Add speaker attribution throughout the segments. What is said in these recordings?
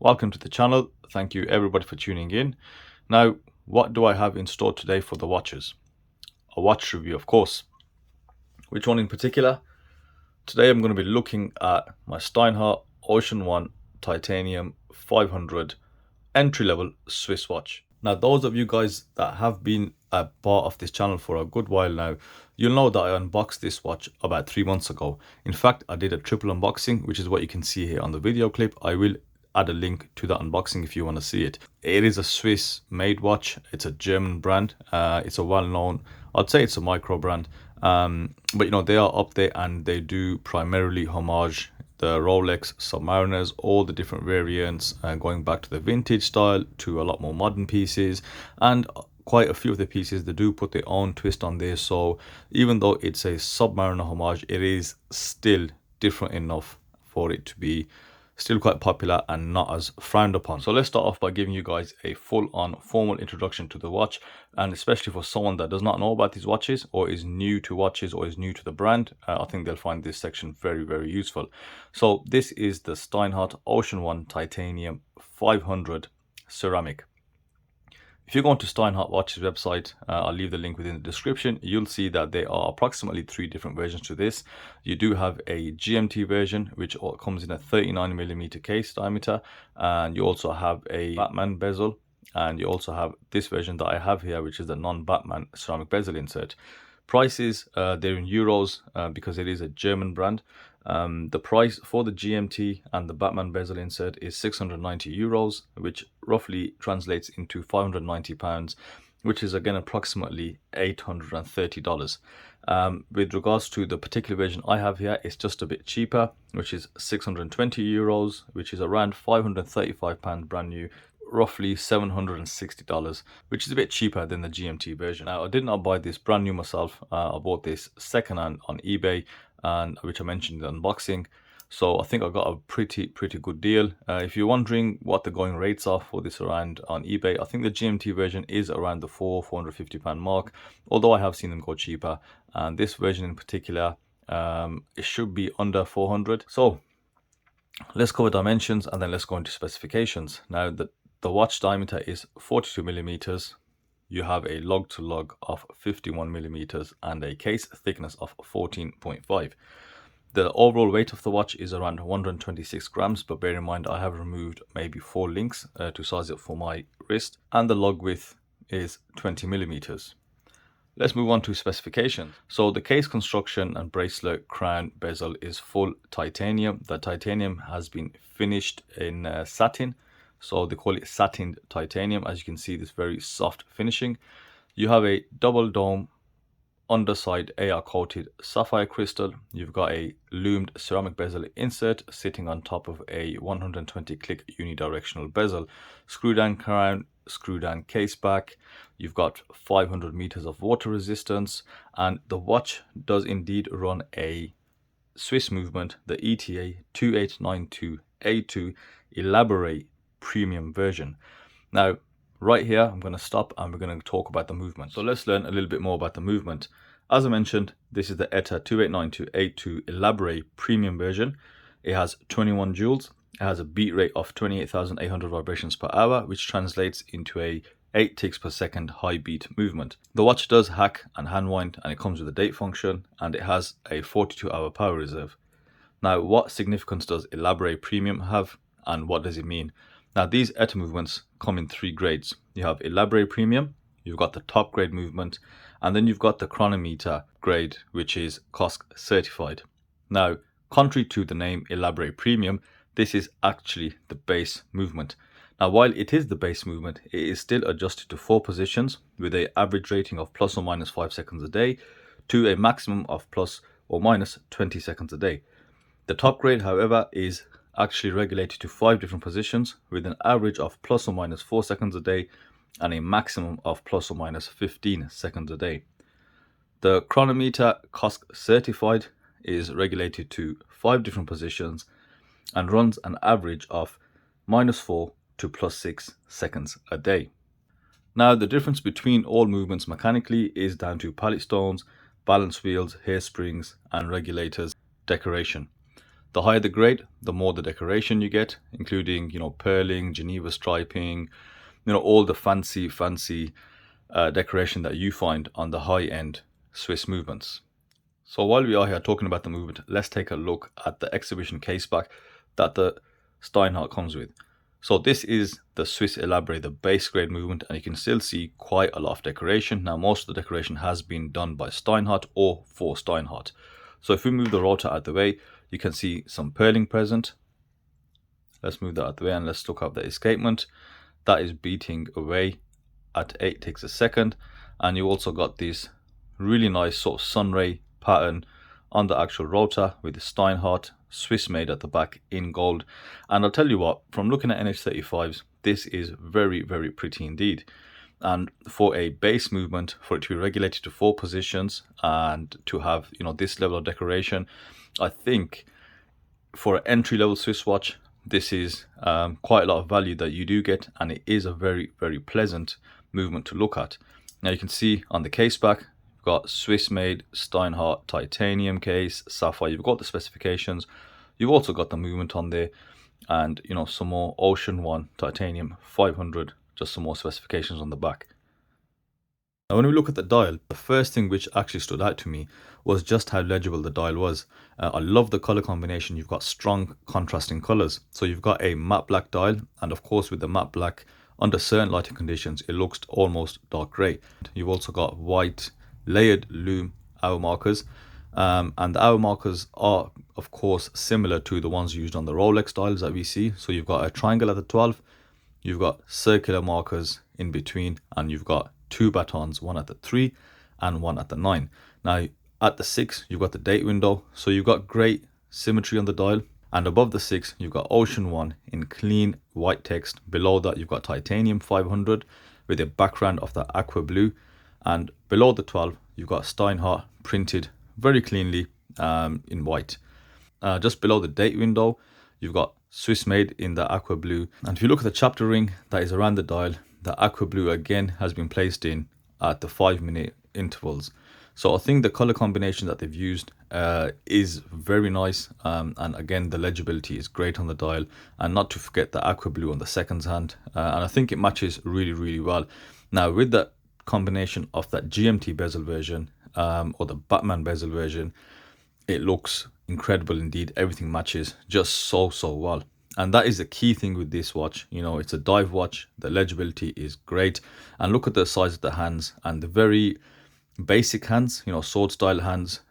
Speaker 1: Welcome to the channel. Thank you everybody for tuning in. Now, what do I have in store today for the watches? A watch review, of course. Which one in particular? Today I'm going to be looking at my Steinhart Ocean One Titanium 500 entry-level Swiss watch. Now, those of you guys that have been a part of this channel for a good while now, you'll know that I unboxed this watch about 3 months ago. In fact, I did a triple unboxing, which is what you can see here on the video clip. I will add a link to the unboxing if you want to see it. It is a Swiss made watch. It's a German brand. It's a well-known, I'd say it's a micro brand, but you know, they are up there and they do primarily homage the Rolex Submariners, all the different variants, going back to the vintage style to a lot more modern pieces, and quite a few of the pieces they do put their own twist on there. So even though it's a Submariner homage, it is still different enough for it to be still quite popular and not as frowned upon. So let's start off by giving you guys a full-on formal introduction to the watch, and especially for someone that does not know about these watches or is new to watches or is new to the brand, I think they'll find this section very useful. So this is the Steinhart Ocean One Titanium 500 ceramic. If you go onto Steinhart Watches website, I'll leave the link within the description. You'll see that there are approximately 3 different versions to this. You do have a GMT version, which comes in a 39mm case diameter, and you also have a Batman bezel, and you also have this version that I have here, which is the non-Batman ceramic bezel insert. Prices, they're in euros because it is a German brand. The price for the GMT and the Batman bezel insert is 690 euros, which roughly translates into £590, which is again approximately $830. With regards to the particular version I have here, it's just a bit cheaper, which is 620 euros, which is around £535 brand new, roughly $760, which is a bit cheaper than the GMT version. Now, I did not buy this brand new myself. I bought this secondhand on eBay, and which I mentioned in the unboxing. So I think I got a pretty good deal. If you're wondering what the going rates are for this around on eBay, I think the GMT version is around the £450 mark, although I have seen them go cheaper, and this version in particular, it should be under 400. So let's cover dimensions and then let's go into specifications. Now, the watch diameter is 42mm. You have a lug to lug of 51mm and a case thickness of 14.5. The overall weight of the watch is around 126 grams, but bear in mind I have removed maybe 4 links to size it for my wrist, and the lug width is 20mm. Let's move on to specifications. So the case construction and bracelet crown bezel is full titanium. The titanium has been finished in satin. So they call it satined titanium. As you can see, this very soft finishing. You have a double dome underside AR coated sapphire crystal. You've got a loomed ceramic bezel insert sitting on top of a 120 click unidirectional bezel, screw down crown, screw down case back. You've got 500 meters of water resistance, and the watch does indeed run a Swiss movement, the ETA 2892A2 Elaborate premium version. Now, right here, I'm going to stop and we're going to talk about the movement. So let's learn a little bit more about the movement. As I mentioned, this is the ETA 2892A2 Elaborate premium version. It has 21 joules. It has a beat rate of 28,800 vibrations per hour, which translates into a 8 ticks per second high beat movement. The watch does hack and hand wind, and it comes with a date function, and it has a 42-hour power reserve. Now, what significance does Elaborate premium have, and what does it mean? Now, these ETA movements come in 3 grades. You have Elaborate Premium, you've got the top grade movement, and then you've got the chronometer grade, which is COSC certified. Now, contrary to the name Elaborate Premium, this is actually the base movement. Now, while it is the base movement, it is still adjusted to 4 positions with an average rating of plus or minus 5 seconds a day to a maximum of plus or minus 20 seconds a day. The top grade, however, is actually regulated to 5 different positions with an average of plus or minus 4 seconds a day and a maximum of plus or minus 15 seconds a day. The chronometer COSC certified is regulated to 5 different positions and runs an average of -4 to +6 seconds a day. Now, the difference between all movements mechanically is down to pallet stones, balance wheels, hairsprings and regulators decoration. The higher the grade, the more the decoration you get, including, pearling, Geneva striping, all the fancy decoration that you find on the high-end Swiss movements. So while we are here talking about the movement, let's take a look at the exhibition case back that the Steinhart comes with. So this is the Swiss Elaborate, the base grade movement, and you can still see quite a lot of decoration. Now, most of the decoration has been done by Steinhart or for Steinhart. So if we move the rotor out the way, you can see some pearling present. Let's move that out the way and let's look up the escapement. That is beating away at 8 ticks a second. And you also got this really nice sort of sunray pattern on the actual rotor with the Steinhart Swiss made at the back in gold. And I'll tell you what, from looking at NH35s, this is very, very pretty indeed. And for a base movement, for it to be regulated to 4 positions and to have, this level of decoration, I think for an entry-level Swiss watch, this is quite a lot of value that you do get, and it is a very, very pleasant movement to look at. Now you can see on the case back, you've got Swiss-made Steinhart titanium case, sapphire. You've got the specifications. You've also got the movement on there, and some more Ocean One titanium 500. Just some more specifications on the back. Now, when we look at the dial, the first thing which actually stood out to me was just how legible the dial was. I love the color combination. You've got strong contrasting colors. So you've got a matte black dial, and of course with the matte black, under certain lighting conditions, it looks almost dark gray. You've also got white layered lume hour markers, and the hour markers are of course similar to the ones used on the Rolex dials that we see. So you've got a triangle at the 12, you've got circular markers in between, and you've got 2 batons, one at the 3 and one at the 9. Now at the 6, you've got the date window, so you've got great symmetry on the dial. And above the 6, you've got Ocean One in clean white text. Below that, you've got titanium 500 with a background of the aqua blue. And below the 12, you've got Steinhart printed very cleanly in white. Just below the date window, you've got Swiss made in the aqua blue. And if you look at the chapter ring that is around the dial, the aqua blue again has been placed in at the 5-minute intervals. So I think the color combination that they've used is very nice, and again the legibility is great on the dial, and not to forget the aqua blue on the seconds hand, and I think it matches really, really well. Now with the combination of that GMT bezel version or the Batman bezel version, it looks incredible indeed. Everything matches just so well. And that is the key thing with this watch. It's a dive watch. The legibility is great. And look at the size of the hands and the very basic hands, sword style hands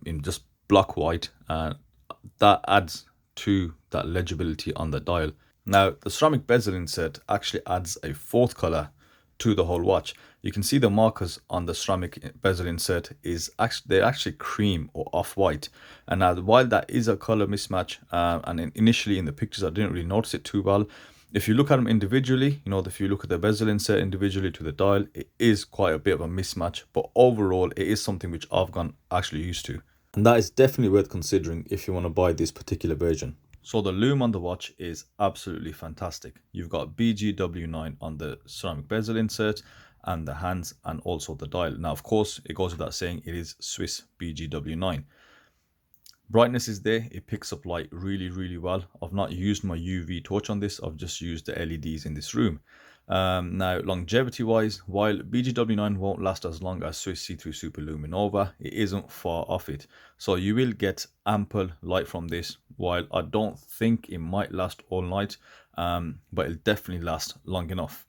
Speaker 1: in just block white. That adds to that legibility on the dial. Now, the ceramic bezel insert actually adds a 4th color to the whole watch. You can see the markers on the ceramic bezel insert they're actually cream or off-white. And now while that is a color mismatch, and initially in the pictures I didn't really notice it too well, if you look at them individually, if you look at the bezel insert individually to the dial, it is quite a bit of a mismatch, but overall it is something which I've gotten actually used to, and that is definitely worth considering if you want to buy this particular version. So the lume on the watch is absolutely fantastic. You've got BGW9 on the ceramic bezel insert and the hands, and also the dial. Now, of course, it goes without saying it is Swiss BGW9. Brightness is there. It picks up light really, really well. I've not used my UV torch on this. I've just used the LEDs in this room. Now, longevity wise, while BGW9 won't last as long as Swiss C3 Super Luminova, it isn't far off it. So you will get ample light from this. While I don't think it might last all night, but it'll definitely last long enough.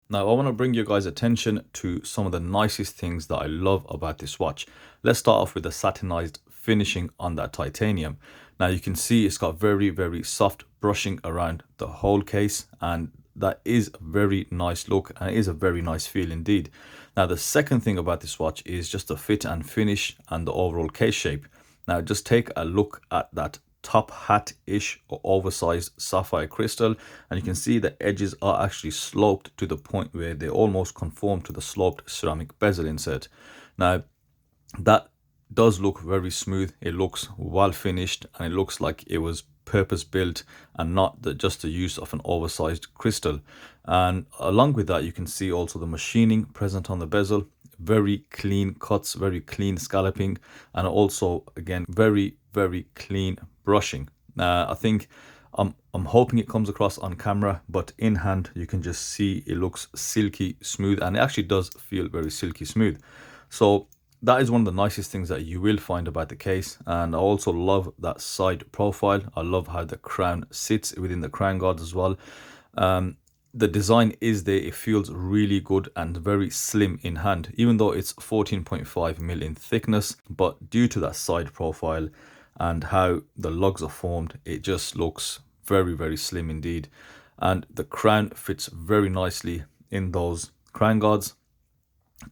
Speaker 1: Now, I want to bring you guys' attention to some of the nicest things that I love about this watch. Let's start off with the satinized finishing on that titanium. Now, you can see it's got very, very soft brushing around the whole case, and that is a very nice look, and it is a very nice feel indeed. Now, the second thing about this watch is just the fit and finish and the overall case shape. Now, just take a look at that top hat-ish or oversized sapphire crystal, and you can see the edges are actually sloped to the point where they almost conform to the sloped ceramic bezel insert. Now, that does look very smooth. It looks well finished, and it looks like it was purpose built and not just the use of an oversized crystal. And along with that, you can see also the machining present on the bezel. very clean cuts, very clean scalloping, and also again very clean brushing. I think I'm hoping it comes across on camera, but in hand you can just see it looks silky smooth, and it actually does feel very silky smooth. So that is one of the nicest things that you will find about the case. And I also love that side profile. I love how the crown sits within the crown guards as well. The design is there. It feels really good and very slim in hand, even though it's 14.5 mil in thickness. But due to that side profile and how the lugs are formed, it just looks very slim indeed. And the crown fits very nicely in those crown guards.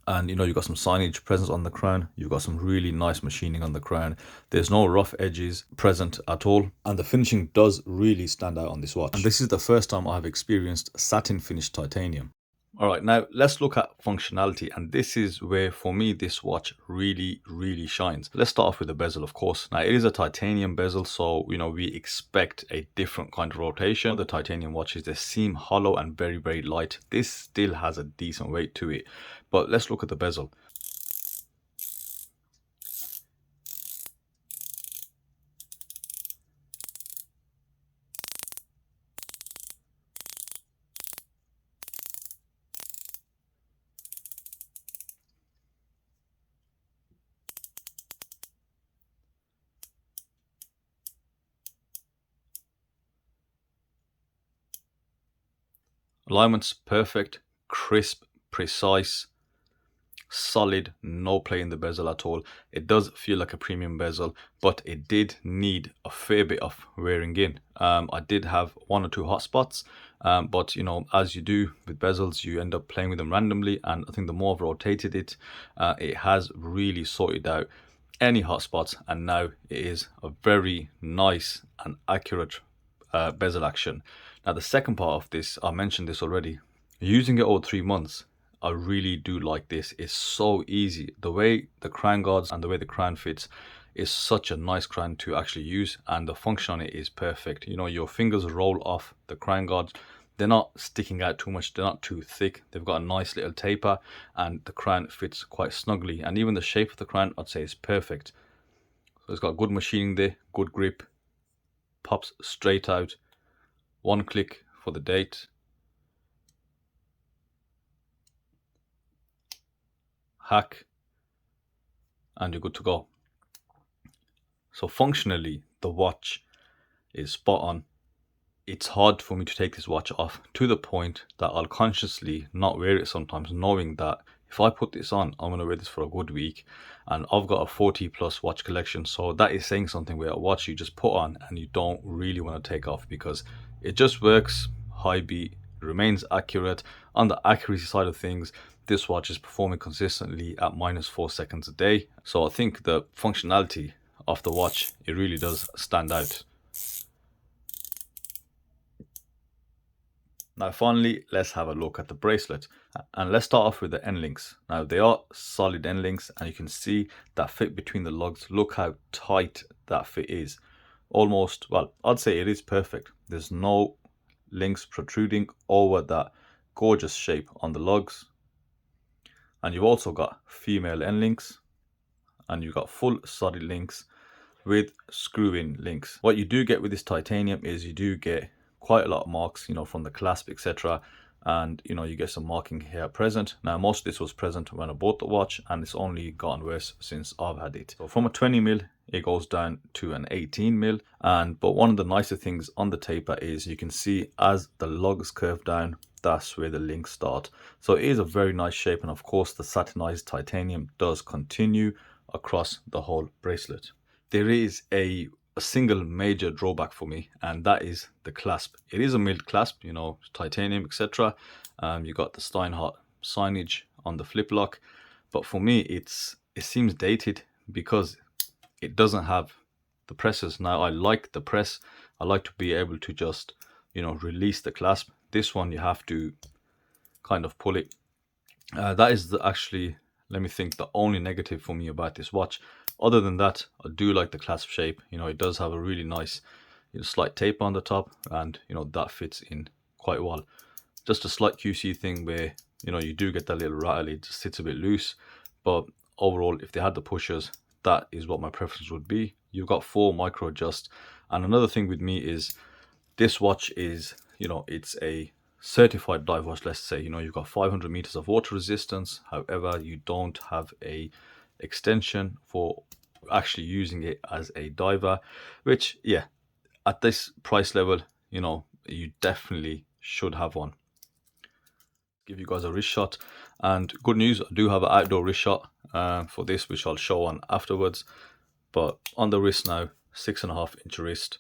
Speaker 1: And you know, you've got some signage present on the crown, you've got some really nice machining on the crown, there's no rough edges present at all, and the finishing does really stand out on this watch. And this is the first time I've experienced satin finished titanium. All right, now let's look at functionality, and this is where for me this watch really shines. Let's start off with the bezel, of course. Now it is a titanium bezel, so you know we expect a different kind of rotation. The titanium watches, they seem hollow and very light. This still has a decent weight to it, but let's look at the bezel. Alignment's perfect, crisp, precise, solid, no play in the bezel at all. It does feel like a premium bezel, but it did need a fair bit of wearing in. I did have one or two hot spots, but you know, as you do with bezels, you end up playing with them randomly, and I think the more I've rotated it, it has really sorted out any hot spots, and now it is a very nice and accurate bezel action. Now the second part of this, I mentioned this already, using it over 3 months, I really do like this. It's so easy. The way the crown guards and the way the crown fits is such a nice crown to actually use, and the function on it is perfect. You know, your fingers roll off the crown guards. They're not sticking out too much. They're not too thick. They've got a nice little taper, and the crown fits quite snugly. And even the shape of the crown, I'd say, is perfect. So it's got good machining there, good grip, pops straight out. One click for the date. Hack, and you're good to go. So functionally, the watch is spot on. It's hard for me to take this watch off, to the point that I'll consciously not wear it sometimes, knowing that if I put this on, I'm going to wear this for a good week. And I've got a 40+ watch collection, so that is saying something, where a watch you just put on and you don't really want to take off, because it just works high beat, remains accurate. On the accuracy side of things, this watch is performing consistently at -4 seconds a day. So I think the functionality of the watch, it really does stand out. Now finally, let's have a look at the bracelet, and let's start off with the end links. Now they are solid end links, and you can see that fit between the lugs. Look how tight that fit is. Almost, well, I'd say it is perfect. There's no links protruding over that gorgeous shape on the lugs. And you've also got female end links, and you've got full solid links with screw-in links. What you do get with this titanium is you do get quite a lot of marks, you know, from the clasp, etc. And you know, you get some marking here present. Now most of this was present when I bought the watch, and it's only gotten worse since I've had it. So from a 20 mil, it goes down to an 18 mil. But one of the nicer things on the taper is you can see as the lugs curve down, that's where the links start. So it is a very nice shape, and of course the satinized titanium does continue across the whole bracelet. There is a single major drawback for me, and that is the clasp. It is a milled clasp, you know, titanium, etc. You got the Steinhart signage on the flip lock, but for me it seems dated because it doesn't have the presses. Now I like the press. I like to be able to just, you know, release the clasp. This one you have to kind of pull it. That is actually, let me think, the only negative for me about this watch. Other than that, I do like the clasp shape. You know, it does have a really nice, you know, slight tape on the top, and you know, that fits in quite well. Just a slight QC thing where you know, you do get that little rattle, it just sits a bit loose. But overall, if they had the pushers, that is what my preference would be. You've got 4 micro adjust. And another thing with me is this watch is, you know, it's a certified dive watch. Let's say, you know, you've got 500 meters of water resistance. However, you don't have a extension for actually using it as a diver, which, yeah, at this price level, you know, you definitely should have one. Give you guys a wrist shot, and good news, I do have an outdoor wrist shot for this, which I'll show on afterwards. But on the wrist now, 6.5 inch wrist.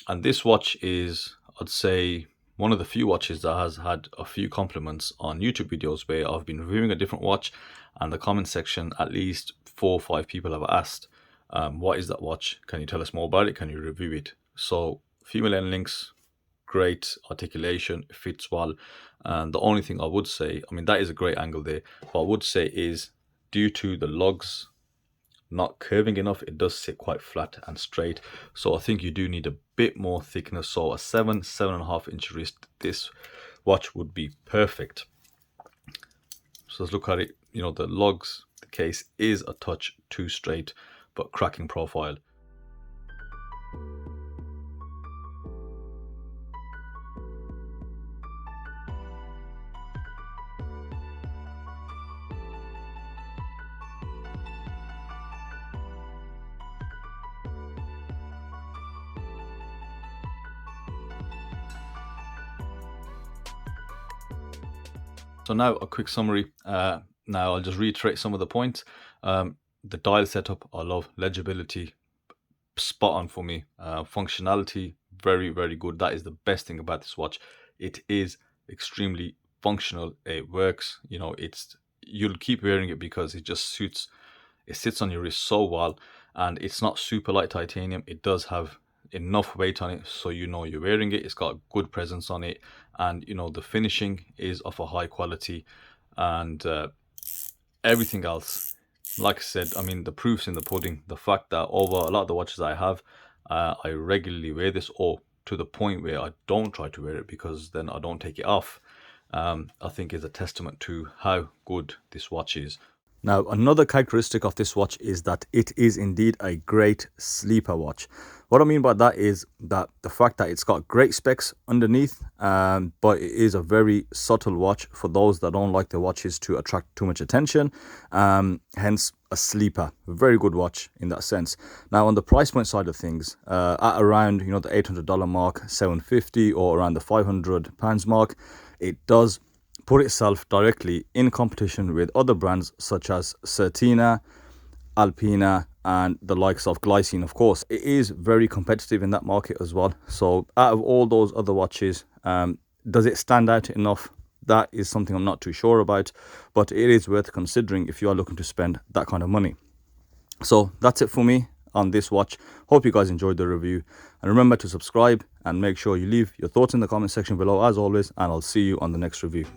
Speaker 1: And this watch is, I'd say, one of the few watches that has had a few compliments on YouTube videos where I've been reviewing a different watch, and the comment section, at least 4 or 5 people have asked, what is that watch? Can you tell us more about it? Can you review it? So female end links, great articulation, fits well. And the only thing I would say, I mean, that is a great angle there. What I would say is, due to the lugs not curving enough, it does sit quite flat and straight. So I think you do need a bit more thickness. So a 7.5 inch wrist, this watch would be perfect. So let's look at it. You know, the lugs, the case is a touch too straight, but cracking profile. So now a quick summary. Now I'll just reiterate some of the points. The dial setup, I love. Legibility, spot on for me. Functionality, very, very good. That is the best thing about this watch. It is extremely functional. It works. You know, you'll keep wearing it because it just suits. It sits on your wrist so well, and it's not super light titanium. It does have enough weight on it, so you know you're wearing it. It's got good presence on it, and you know the finishing is of a high quality, and everything else, like I said, I mean, the proof's in the pudding. The fact that over a lot of the watches I have, I regularly wear this, or to the point where I don't try to wear it because then I don't take it off, I think is a testament to how good this watch is. Now, another characteristic of this watch is that it is indeed a great sleeper watch. What I mean by that is that the fact that it's got great specs underneath, but it is a very subtle watch for those that don't like their watches to attract too much attention. Hence, a sleeper. Very good watch in that sense. Now, on the price point side of things, at around, you know, the $800 mark, $750, or around the £500 mark, it does put itself directly in competition with other brands such as Certina, Alpina, and the likes of Glycine, of course. It is very competitive in that market as well. So out of all those other watches, does it stand out enough? That is something I'm not too sure about, but it is worth considering if you are looking to spend that kind of money. So that's it for me on this watch. Hope you guys enjoyed the review, and remember to subscribe and make sure you leave your thoughts in the comment section below as always, and I'll see you on the next review.